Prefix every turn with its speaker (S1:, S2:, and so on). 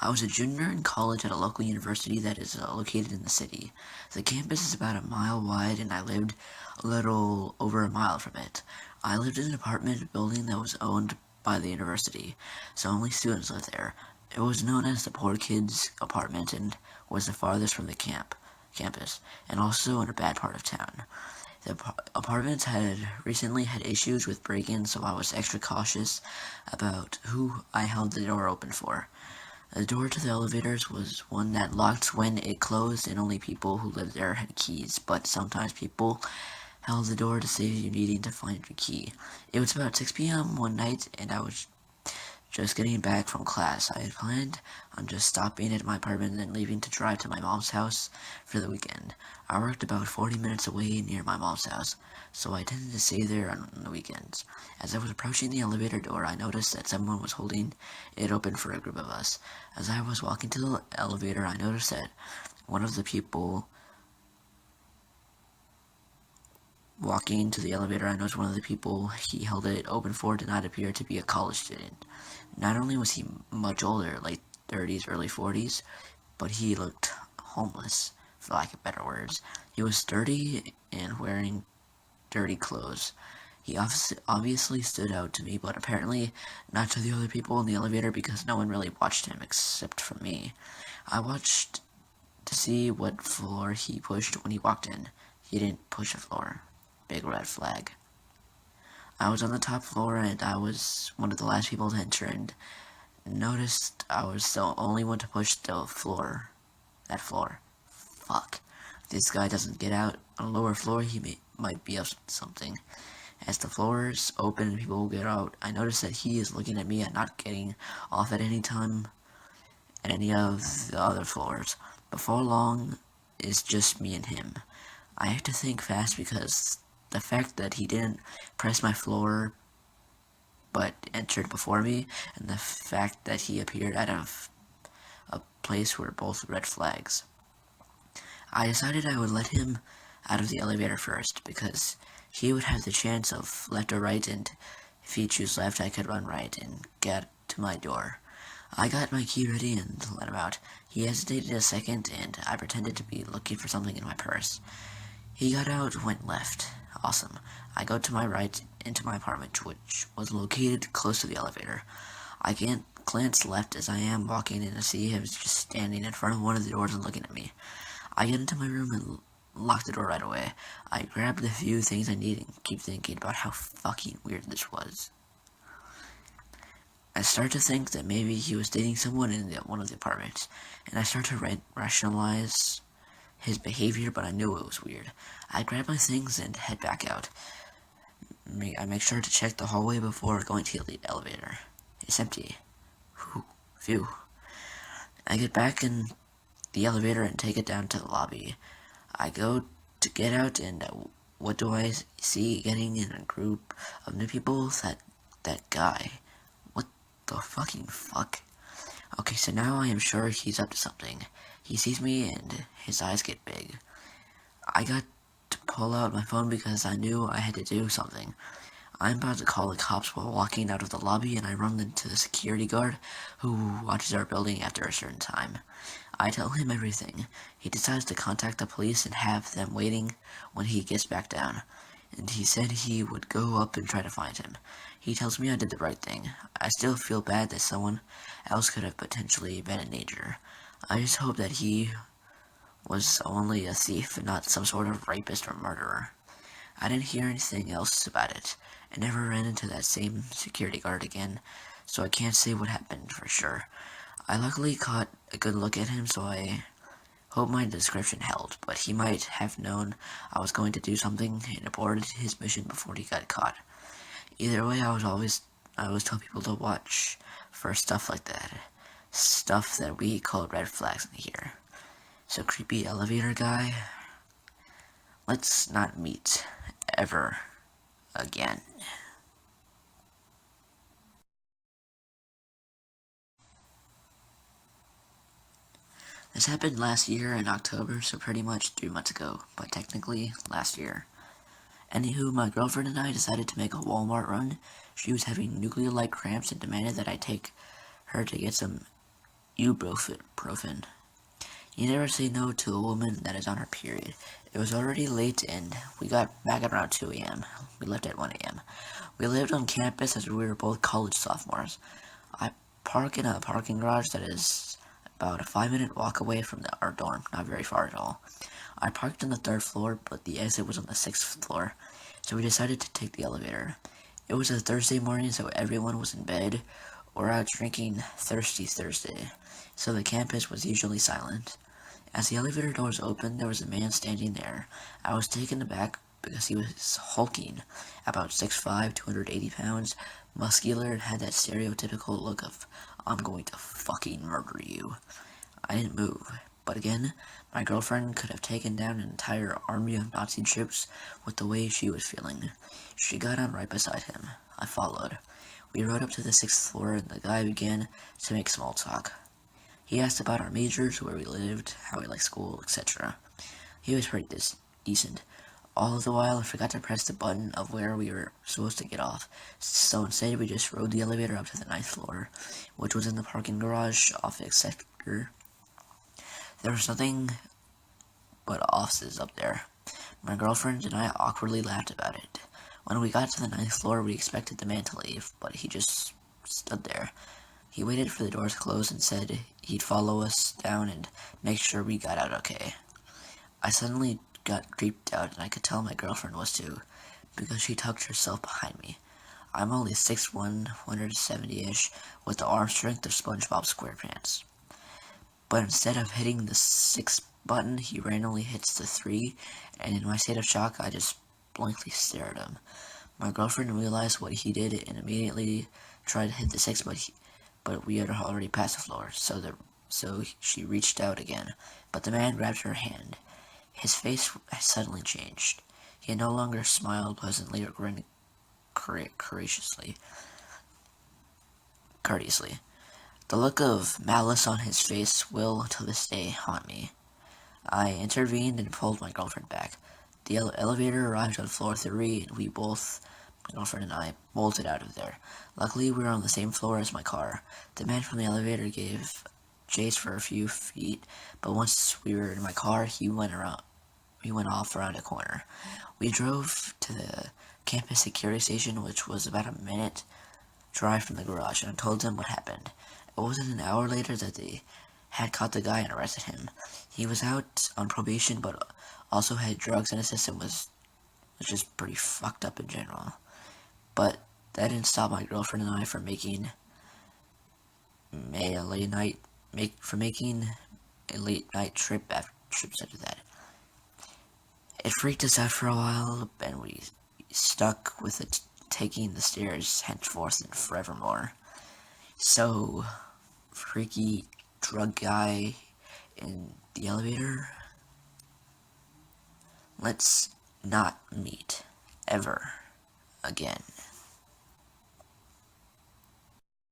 S1: I was a junior in college at a local university that is located in the city. The campus is about a mile wide and I lived a little over a mile from it. I lived in an apartment building that was owned by the university, so only students lived there. It was known as the poor kids apartment and was the farthest from the campus, and also in a bad part of town. The apartments had recently had issues with break-ins, so I was extra cautious about who I held the door open for. The door to the elevators was one that locked when it closed, and only people who lived there had keys, but sometimes people held the door to save you needing to find your key. It was about 6 p.m. one night, and I was just getting back from class. I had planned on just stopping at my apartment and then leaving to drive to my mom's house for the weekend. I worked about 40 minutes away near my mom's house, so I tended to stay there on the weekends. As I was approaching the elevator door, I noticed that someone was holding it open for a group of us. As I was walking to the elevator, I noticed that one of the people walking to the elevator, I noticed one of the people he held it open for did not appear to be a college student. Not only was he much older, late 30s, early 40s, but he looked homeless, for lack of better words. He was dirty and wearing dirty clothes. He obviously stood out to me, but apparently not to the other people in the elevator because no one really watched him except for me. I watched to see what floor he pushed when he walked in. He didn't push a floor. Big red flag. I was on the top floor and I was one of the last people to enter and noticed I was the only one to push the floor. That floor. Fuck. If this guy doesn't get out on a lower floor, he might be up something. As the floors open and people get out, I notice that he is looking at me and not getting off at any time at any of the other floors. Before long, it's just me and him. I have to think fast because the fact that he didn't press my floor but entered before me, and the fact that he appeared out of a place were both red flags. I decided I would let him out of the elevator first, because he would have the chance of left or right, and if he chose left, I could run right and get to my door. I got my key ready and let him out. He hesitated a second, and I pretended to be looking for something in my purse. He got out, went left. Awesome. I go to my right into my apartment, which was located close to the elevator. I can't glance left as I am walking in to see him just standing in front of one of the doors and looking at me. I get into my room and lock the door right away. I grab the few things I need and keep thinking about how fucking weird this was. I start to think that maybe he was dating someone in one of the apartments, and I start to rationalize his behavior, but I knew it was weird. I grab my things and head back out. I make sure to check the hallway before going to the elevator. It's empty. Phew. I get back in the elevator and take it down to the lobby. I go to get out, and what do I see getting in a group of new people? That guy. What the fucking fuck? Okay, so now I am sure he's up to something. He sees me and his eyes get big. I got to pull out my phone because I knew I had to do something. I'm about to call the cops while walking out of the lobby, and I run into the security guard who watches our building after a certain time. I tell him everything. He decides to contact the police and have them waiting when he gets back down. And he said he would go up and try to find him. He tells me I did the right thing. I still feel bad that someone else could have potentially been in danger. I just hope that he was only a thief and not some sort of rapist or murderer. I didn't hear anything else about it. I never ran into that same security guard again, so I can't say what happened for sure. I luckily caught a good look at him, so I hope my description held, but he might have known I was going to do something and aborted his mission before he got caught. Either way, I always tell people to watch for stuff like that. Stuff that we call red flags in here. So creepy elevator guy, let's not meet ever again. This happened last year in October, so pretty much 3 months ago, but technically last year. Anywho, my girlfriend and I decided to make a Walmart run. She was having nuclear-like cramps and demanded that I take her to get some ibuprofen. You never say no to a woman that is on her period. It was already late and we got back at around 2 a.m. We left at 1 a.m. We lived on campus as we were both college sophomores. I park in a parking garage that is about a 5-minute walk away from our dorm, not very far at all. I parked on the 3rd floor, but the exit was on the 6th floor, so we decided to take the elevator. It was a Thursday morning, so everyone was in bed or out drinking Thirsty Thursday, so the campus was usually silent. As the elevator doors opened, there was a man standing there. I was taken aback because he was hulking, about 6'5", 280 pounds, muscular, and had that stereotypical look of, I'm going to fucking murder you. I didn't move, but again, my girlfriend could have taken down an entire army of Nazi troops with the way she was feeling. She got on right beside him. I followed. We rode up to the 6th floor, and the guy began to make small talk. He asked about our majors, where we lived, how we liked school, etc. He was pretty decent. All the while, I forgot to press the button of where we were supposed to get off, so instead we just rode the elevator up to the 9th floor, which was in the parking garage office sector. There was nothing but offices up there. My girlfriend and I awkwardly laughed about it. When we got to the 9th floor, we expected the man to leave, but he just stood there. He waited for the doors to close and said he'd follow us down and make sure we got out okay. I suddenly got creeped out, and I could tell my girlfriend was too, because she tucked herself behind me. I'm only 6'1", 170-ish, with the arm strength of SpongeBob SquarePants. But instead of hitting the 6 button, he randomly hits the 3, and in my state of shock, I just blankly stared at him. My girlfriend realized what he did and immediately tried to hit the 6, but we had already passed the floor, so she reached out again, but the man grabbed her hand. His face had suddenly changed. He no longer smiled pleasantly or grinned courteously. The look of malice on his face will, to this day, haunt me. I intervened and pulled my girlfriend back. The elevator arrived on floor 3, and my girlfriend and I, bolted out of there. Luckily, we were on the same floor as my car. The man from the elevator gave chase for a few feet, but once we were in my car, he went off around a corner. We drove to the campus security station, which was about a minute drive from the garage, and I told them what happened. It wasn't an hour later that they had caught the guy and arrested him. He was out on probation, but also had drugs in his system, was just pretty fucked up in general. But that didn't stop my girlfriend and I from making a late night trips after that. It freaked us out for a while, and we stuck with it, taking the stairs henceforth and forevermore. So, freaky drug guy in the elevator, let's not meet ever again.